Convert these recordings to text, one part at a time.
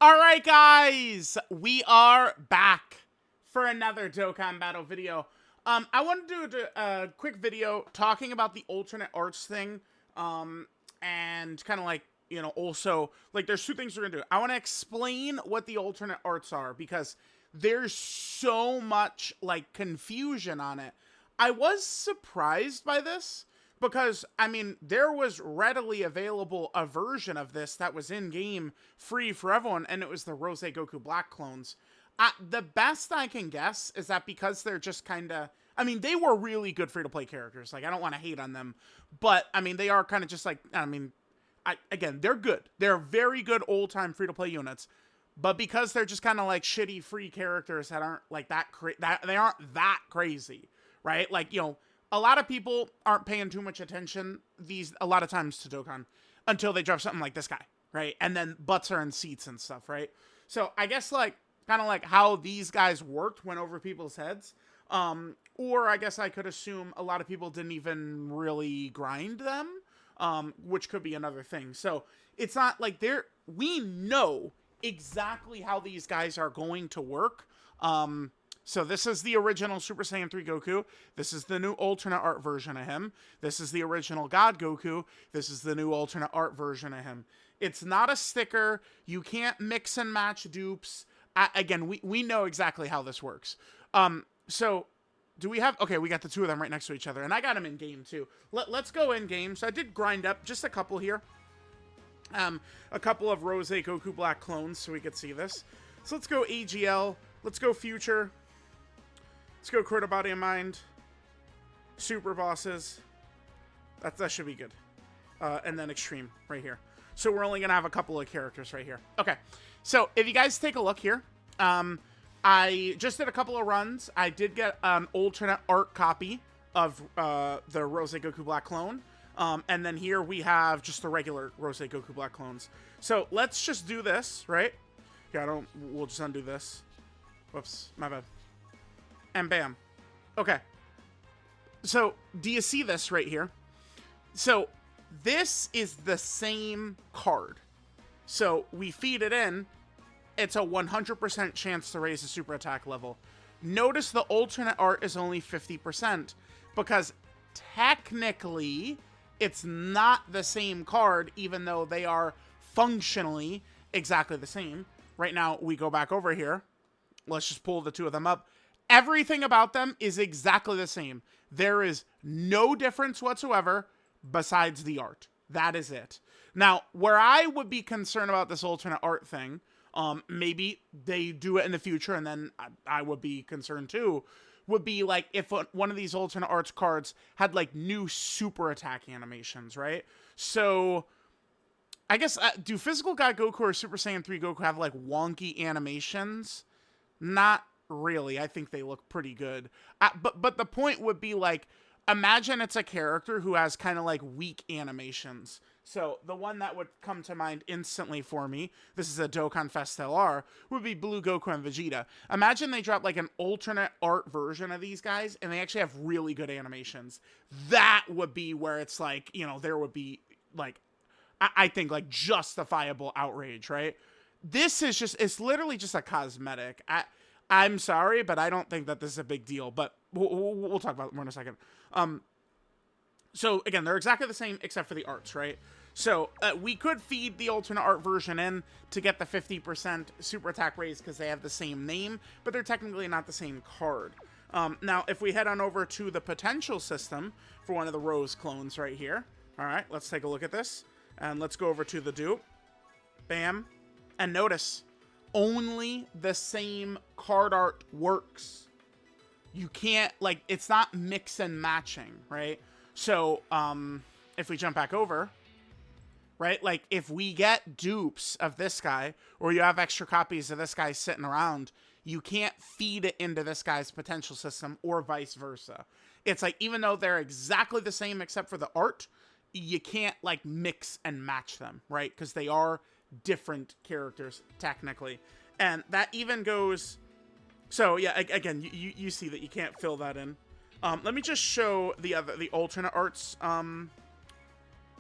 All right, guys, we are back for another Dokkan battle video. I wanted to do a quick video talking about the alternate arts thing, and kind of like, you know, also, like, there's two things we're gonna do. I want to explain what the alternate arts are, because there's so much, like, confusion on it. I was surprised by this, because, I mean, there was readily available a version of this that was in-game free for everyone, and it was the Rose Goku Black clones. The best I can guess is that because they're just kind of... I mean, they were really good free-to-play characters. Like, I don't want to hate on them. But, I mean, they are kind of just like... I mean, again, they're good. They're very good old-time free-to-play units. But because they're just kind of like shitty free characters that aren't like they aren't that crazy, right? Like, you know... A lot of people aren't paying too much attention a lot of times to Dokkan until they drop something like this guy, right? And then butts are in seats and stuff, right? So I guess, like, kind of like how these guys worked went over people's heads. Or I guess I could assume a lot of people didn't even really grind them, which could be another thing. So it's not like we know exactly how these guys are going to work. So this is the original Super Saiyan 3 Goku. This is the new alternate art version of him. This is the original God Goku. This is the new alternate art version of him. It's not a sticker. You can't mix and match dupes. Again, we know exactly how this works. So do we have... Okay, we got the two of them right next to each other. And I got them in game too. Let's go in game. So I did grind up just a couple here. A couple of Rose Goku Black clones so we could see this. So let's go AGL. Let's go Future. Let's go Crota Body and Mind. Super Bosses. That should be good. And then Extreme right here. So we're only going to have a couple of characters right here. Okay. So if you guys take a look here. I just did a couple of runs. I did get an alternate art copy of the Rose Goku Black clone. And then here we have just the regular Rose Goku Black clones. So let's just do this, right? Yeah, we'll just undo this. Whoops, my bad. And bam. Okay. So, do you see this right here? So, this is the same card. So, we feed it in. It's a 100% chance to raise the super attack level. Notice the alternate art is only 50%. Because, technically, it's not the same card, even though they are functionally exactly the same. Right now, we go back over here. Let's just pull the two of them up. Everything about them is exactly the same. There is no difference whatsoever besides the art. That is it. Now, where I would be concerned about this alternate art thing, maybe they do it in the future and then I would be concerned too, would be like if one of these alternate arts cards had like new super attack animations, right? So I guess, do Physical God Goku or Super Saiyan 3 Goku have like wonky animations? Not really. I think they look pretty good. But the point would be, like, imagine it's a character who has kind of like weak animations. So the one that would come to mind instantly for me, this is a Dokkan Fest LR, would be Blue Goku and Vegeta. Imagine they drop like an alternate art version of these guys and they actually have really good animations. That would be where it's like, you know, there would be like, I think like justifiable outrage, right? This is just, it's literally just a cosmetic. I'm sorry, but I don't think that this is a big deal, but we'll talk about it more in a second. So again, they're exactly the same except for the arts, right? So we could feed the alternate art version in to get the 50% super attack raise because they have the same name, but they're technically not the same card. Now, if we head on over to the potential system for one of the Rose clones right here. All right, let's take a look at this. And let's go over to the dupe. Bam. And notice, only the same card art works. You can't, like, it's not mix and matching, right? So, if we jump back over, right, like, if we get dupes of this guy, or you have extra copies of this guy sitting around, you can't feed it into this guy's potential system, or vice versa. It's like, even though they're exactly the same except for the art, you can't, like, mix and match them, right? Because they are different characters technically, and that even goes. So yeah, again, you see that you can't fill that in. Let me just show the alternate arts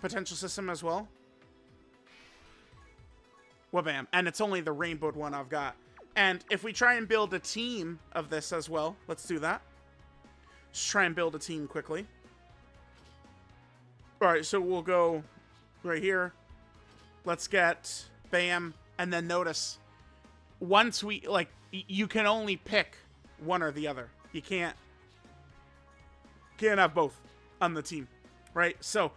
potential system as well. Wha-bam. And it's only the rainbowed one I've got. And if we try and build a team of this as well, let's do that. Let's try and build a team quickly. All right, so we'll go right here. Let's get bam. And then notice, once we, like, you can only pick one or the other. You can't have both on the team, right? So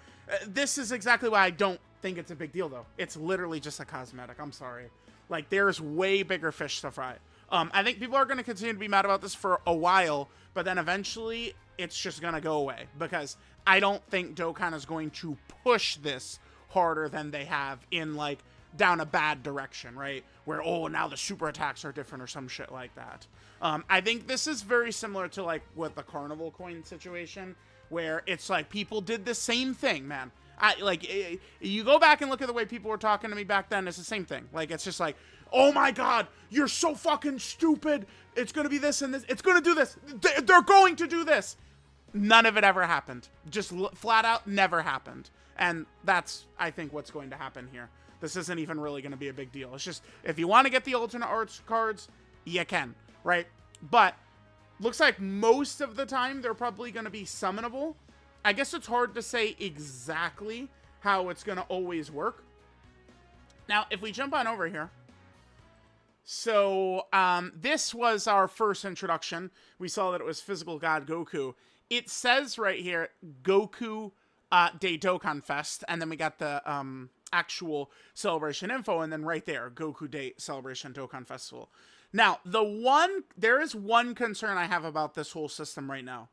this is exactly why I don't think it's a big deal, though. It's literally just a cosmetic. I'm sorry. Like, there's way bigger fish to fry. I think people are going to continue to be mad about this for a while, but then eventually it's just going to go away, because I don't think Dokkan is going to push this harder than they have in, like, down a bad direction, right? Where, oh, now the super attacks are different or some shit like that. I think this is very similar to, like, with the Carnival coin situation, where it's like people did the same thing, man. You go back and look at the way people were talking to me back then, it's the same thing. Like, it's just like, oh my god, you're so fucking stupid. It's gonna be this and this. It's gonna do this. They're going to do this. None of it ever happened. Just flat out never happened. And that's, I think, what's going to happen here. This isn't even really going to be a big deal. It's just, if you want to get the alternate arts cards, you can, right? But looks like most of the time they're probably going to be summonable. I guess it's hard to say exactly how it's going to always work. Now, if we jump on over here. So, this was our first introduction. We saw that it was Physical God Goku. It says right here, Goku Day Dokkan Fest. And then we got the actual celebration info. And then right there, Goku Day Celebration Dokkan Festival. Now, there is one concern I have about this whole system right now.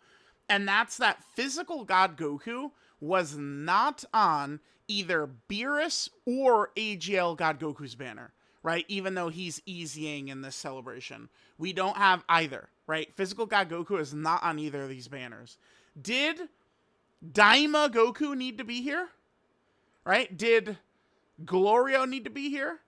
And that's that Physical God Goku was not on either Beerus or AGL God Goku's banner, right? Even though he's easying in this celebration. We don't have either, right? Physical God Goku is not on either of these banners. Did Daima Goku need to be here? Right? Did Glorio need to be here?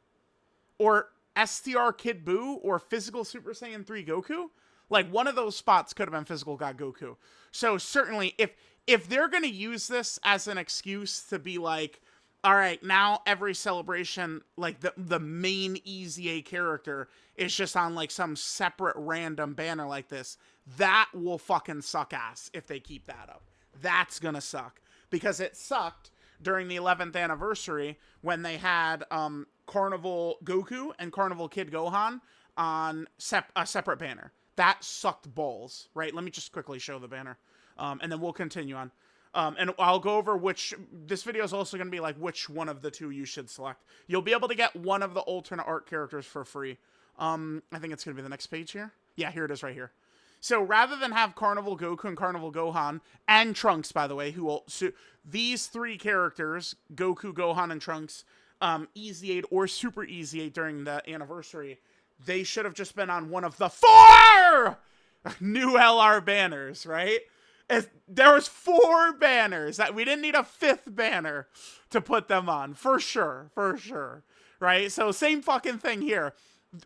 Or STR Kid Buu or Physical Super Saiyan 3 Goku? Like, one of those spots could have been Physical God Goku. So certainly, if they're going to use this as an excuse to be like, all right, now every celebration, like the main EZA character is just on like some separate random banner like this, that will fucking suck ass if they keep that up. That's going to suck. Because it sucked during the 11th anniversary when they had Carnival Goku and Carnival Kid Gohan on a separate banner. That sucked balls, right? Let me just quickly show the banner, and then we'll continue on. And I'll go over this video is also going to be like which one of the two you should select. You'll be able to get one of the alternate art characters for free. I think it's going to be the next page here. Yeah, here it is right here. So rather than have Carnival Goku and Carnival Gohan, and Trunks, by the way, these three characters, Goku, Gohan, and Trunks, EZA'd or Super EZA'd during the anniversary, they should have just been on one of the 4 new LR banners, right? There was 4 banners. That we didn't need a 5th banner to put them on, for sure, right? So same fucking thing here.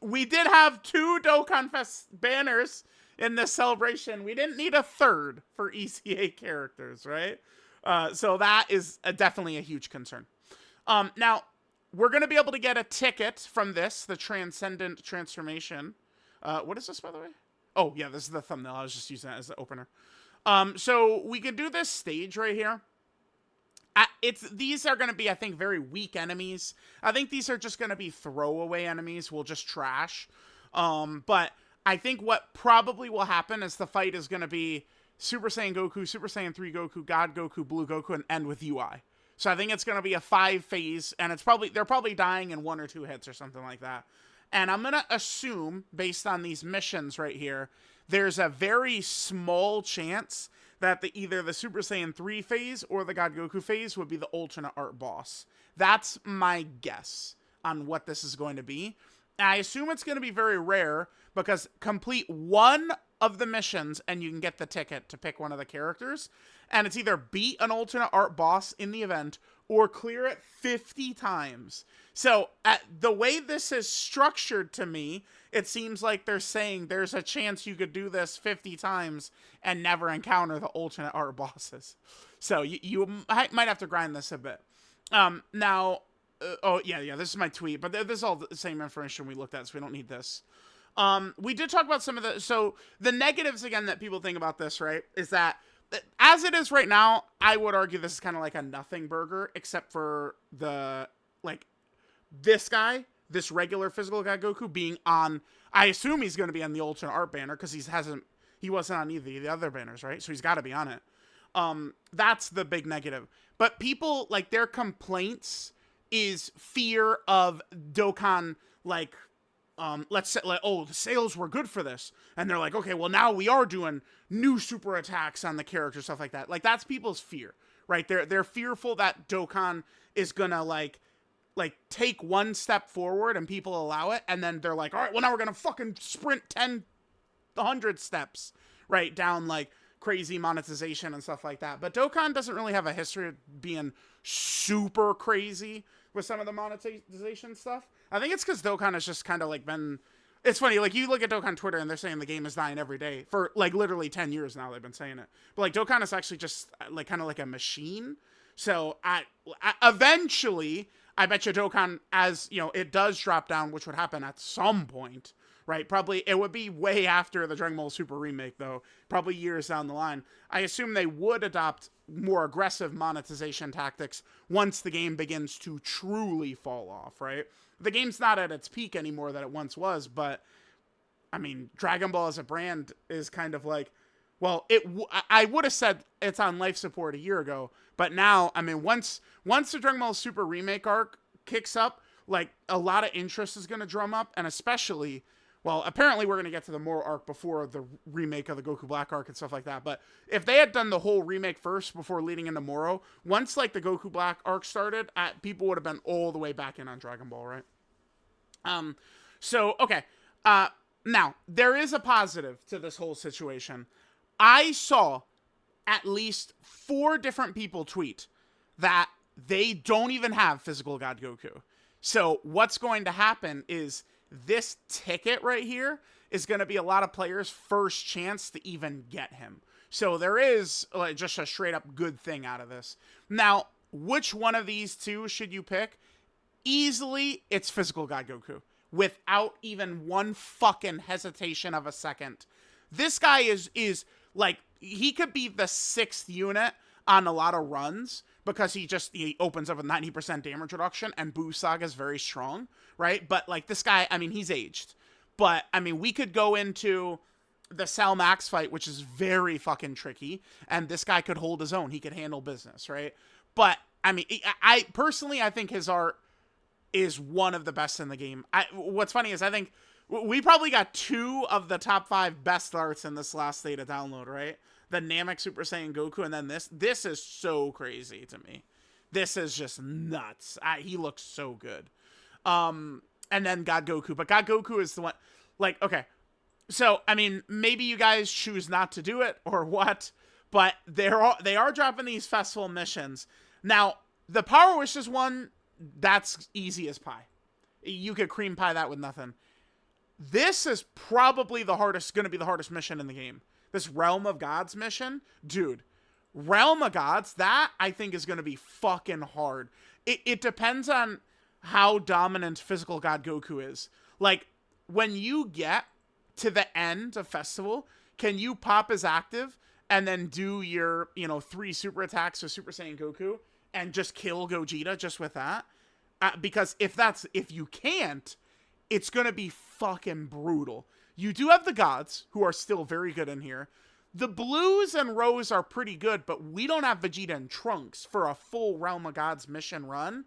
We did have 2 Dokkan Fest banners in this celebration. We didn't need a 3rd for ECA characters, right? So that is definitely a huge concern. Now, we're going to be able to get a ticket from this, the Transcendent Transformation. What is this, by the way? Oh, yeah, this is the thumbnail. I was just using that as the opener. So we could do this stage right here. These are going to be, I think, very weak enemies. I think these are just going to be throwaway enemies. We'll just trash. But I think what probably will happen is the fight is going to be Super Saiyan Goku, Super Saiyan 3 Goku, God Goku, Blue Goku, and end with UI. So I think it's going to be a 5-phase, and they're probably dying in 1 or 2 hits or something like that. And I'm going to assume, based on these missions right here, there's a very small chance that either the Super Saiyan 3 phase or the God Goku phase would be the alternate art boss. That's my guess on what this is going to be. And I assume it's going to be very rare, because complete 1 of the missions and you can get the ticket to pick one of the characters. And it's either beat an alternate art boss in the event or clear it 50 times. So the way this is structured to me, it seems like they're saying there's a chance you could do this 50 times and never encounter the alternate art bosses. So you might have to grind this a bit. Now, oh, yeah, this is my tweet, but this is all the same information we looked at, so we don't need this. We did talk about some of the negatives, again, that people think about this, right, is that as it is right now, I would argue this is kind of like a nothing burger, except for this guy, this regular physical guy Goku being on, I assume he's going to be on the alternate art banner, because he wasn't on either of the other banners, right? So he's got to be on it. That's the big negative. But people, like, their complaints is fear of Dokkan, like, let's say, like, oh, the sales were good for this. And they're like, okay, well, now we are doing new super attacks on the character, stuff like that. Like, that's people's fear, right? They're fearful that Dokkan is gonna, like, take one step forward and people allow it. And then they're like, all right, well, now we're gonna fucking sprint 100 steps, right, down, like, crazy monetization and stuff like that. But Dokkan doesn't really have a history of being super crazy with some of the monetization stuff. I think it's because Dokkan has just kind of, like, been... It's funny, like, you look at Dokkan Twitter and they're saying the game is dying every day. For, like, literally 10 years now they've been saying it. But, like, Dokkan is actually just, like, kind of like a machine. So, eventually, I bet you Dokkan, as, you know, it does drop down, which would happen at some point, right? Probably, it would be way after the Dragon Ball Super remake, though. Probably years down the line. I assume they would adopt more aggressive monetization tactics once the game begins to truly fall off, right? The game's not at its peak anymore that it once was, but, I mean, Dragon Ball as a brand is kind of like, well, I would have said it's on life support a year ago, but now, I mean, once the Dragon Ball Super remake arc kicks up, like, a lot of interest is going to drum up, and especially, well, apparently we're going to get to the Moro arc before the remake of the Goku Black arc and stuff like that, but if they had done the whole remake first before leading into Moro, once, like, the Goku Black arc started, people would have been all the way back in on Dragon Ball, right? So, okay. Now, there is a positive to this whole situation. I saw at least 4 different people tweet that they don't even have physical God Goku. So, what's going to happen is this ticket right here is going to be a lot of players' first chance to even get him. So, there is, like, just a straight up good thing out of this. Now, which one of these two should you pick? Easily, it's physical God Goku. Without even one fucking hesitation of a second. This guy is like, he could be the 6th unit on a lot of runs because he opens up with 90% damage reduction and Buu Saga is very strong, right? But, like, this guy, I mean, he's aged. But, I mean, we could go into the Cell Max fight, which is very fucking tricky, and this guy could hold his own. He could handle business, right? But, I mean, I personally, I think his art is one of the best in the game. What's funny is I think we probably got 2 of the top 5 best arts in this last Data download, right? The Namek Super Saiyan Goku, and then this. This is so crazy to me. This is just nuts. He looks so good. And then God Goku. But God Goku is the one, like, okay. So, I mean, maybe you guys choose not to do it or what, but they are dropping these festival missions. Now, the Power Wishes one, that's easy as pie. You could cream pie that with nothing. This is probably going to be the hardest mission in the game. This Realm of Gods mission, dude. Realm of Gods, that I think is going to be fucking hard. It depends on how dominant physical God Goku is. Like, when you get to the end of Festival, can you pop as active and then do your, 3 super attacks with Super Saiyan Goku and just kill Gogeta just with that? Because if you can't, it's going to be fucking brutal. You do have the gods, who are still very good in here. The Blues and Rose are pretty good, but we don't have Vegeta and Trunks for a full Realm of Gods mission run.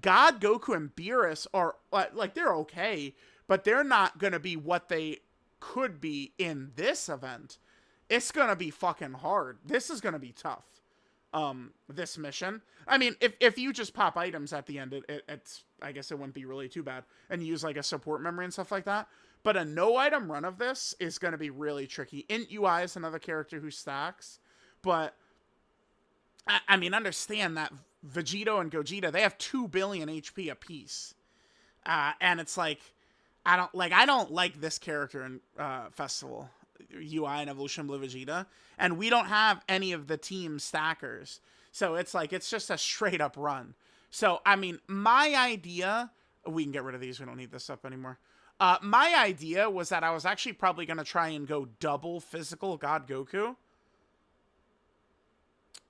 God, Goku, and Beerus are, like, they're okay, but they're not going to be what they could be in this event. It's going to be fucking hard. This is going to be tough. This mission. I mean, if you just pop items at the end, it's, I guess it wouldn't be really too bad, and use, like, a support memory and stuff like that. But a no-item run of this is going to be really tricky. Int UI is another character who stacks, but, I mean, understand that Vegito and Gogeta, they have 2 billion HP apiece. And it's like, I don't like this character in Festival. UI and Evolution Blue Vegeta, and we don't have any of the team stackers. So it's like, it's just a straight up run. So, I mean, my idea, we can get rid of these. We don't need this up anymore. My idea was that I was actually probably going to try and go double physical God Goku.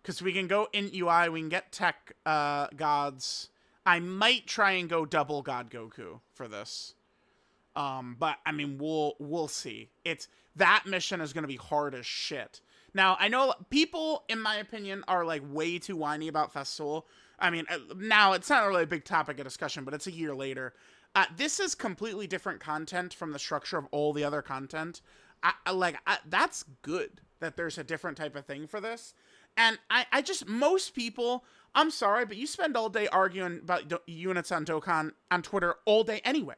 Because we can go in UI, we can get tech gods. I might try and go double God Goku for this. But I mean, we'll see. That mission is going to be hard as shit. Now, I know people, in my opinion, are like way too whiny about Festival. I mean, now it's not really a big topic of discussion, but it's a year later. This is completely different content from the structure of all the other content. That's good that there's a different type of thing for this. And I just, most people, I'm sorry, but you spend all day arguing about units on Dokkan on Twitter all day anyway.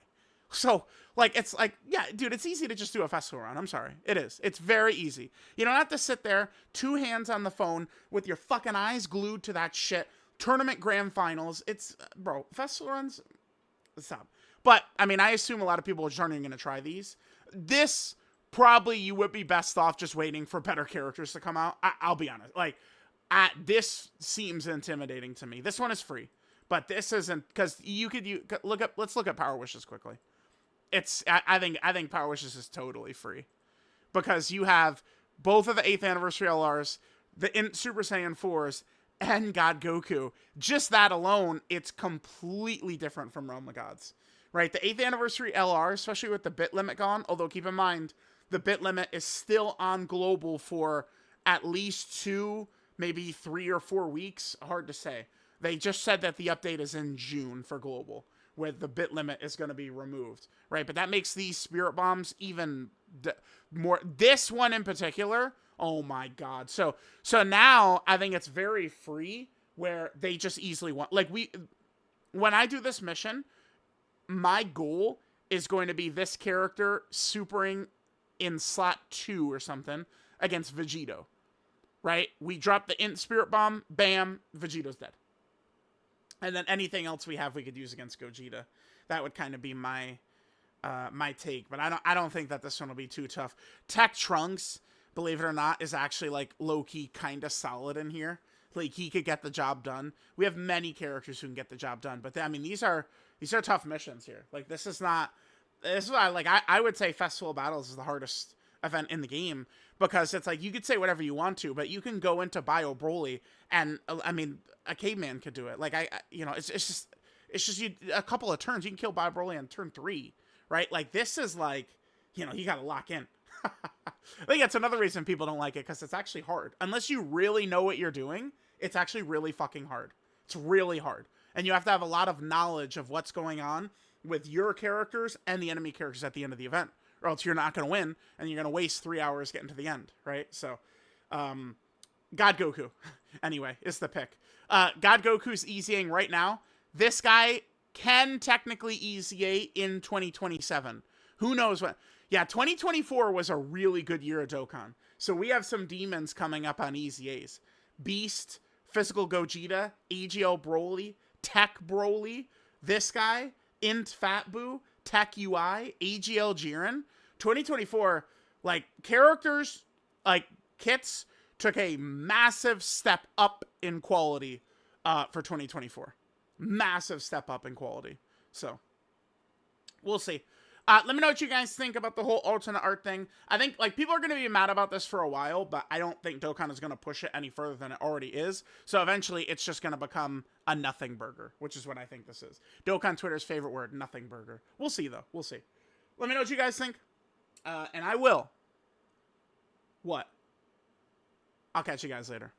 So, like, it's like, yeah, dude, it's easy to just do a festival run. I'm sorry. It is. It's very easy. You don't have to sit there, 2 hands on the phone, with your fucking eyes glued to that shit. Tournament grand finals. It's, bro, festival runs, stop. But, I mean, I assume a lot of people are going to try these. This, probably, you would be best off just waiting for better characters to come out. I'll be honest. Like, this seems intimidating to me. This one is free. But this isn't, because let's look at Power Wishes quickly. I think Power Wishes is totally free, because you have both of the 8th anniversary LRs, the Super Saiyan 4s, and God Goku. Just that alone, it's completely different from Realm of Gods, right? The 8th anniversary LR, especially with the bit limit gone, although keep in mind, the bit limit is still on global for at least 2, maybe 3 or 4 weeks. Hard to say. They just said that the update is in June for global, where the bit limit is going to be removed, right? But that makes these Spirit Bombs even more. This one in particular, oh my god. So now I think it's very free, where they just easily want, like, when I do this mission, my goal is going to be this character supering in slot 2 or something against Vegito, right? We drop the Int Spirit Bomb, bam, Vegito's dead. And then anything else we have, we could use against Gogeta. That would kind of be my my take. But I don't think that this one will be too tough. Tech Trunks, believe it or not, is actually like low-key kind of solid in here. Like, he could get the job done. We have many characters who can get the job done. But I mean, these are tough missions here. Like, this is why, like, I would say Festival Battles is the hardest event in the game, because it's like, you could say whatever you want to, but you can go into Bio Broly, and I mean, a caveman could do it. Like, it's just a couple of turns, you can kill Bio Broly on turn 3, right? Like, this is like, you gotta lock in. I think that's another reason people don't like it, because it's actually hard. Unless you really know what you're doing, it's actually really fucking hard. It's really hard. And you have to have a lot of knowledge of what's going on with your characters and the enemy characters at the end of the event, or else you're not going to win, and you're going to waste 3 hours getting to the end, right? So, God Goku, anyway, is the pick. God Goku's easying right now. This guy can technically EZA in 2027. Who knows what? Yeah, 2024 was a really good year of Dokkan. So we have some demons coming up on EZAs. Beast, Physical Gogeta, AGL Broly, Tech Broly, this guy, Int Fat Boo, Tech UI, AGL Jiren. 2024, like, characters, like, kits took a massive step up in quality for 2024. Massive step up in quality. So, we'll see. Let me know what you guys think about the whole alternate art thing. I think, like, people are going to be mad about this for a while, but I don't think Dokkan is going to push it any further than it already is. So eventually, it's just going to become a nothing burger, which is what I think this is. Dokkan Twitter's favorite word, nothing burger. We'll see, though. We'll see. Let me know what you guys think. And I will. What? I'll catch you guys later.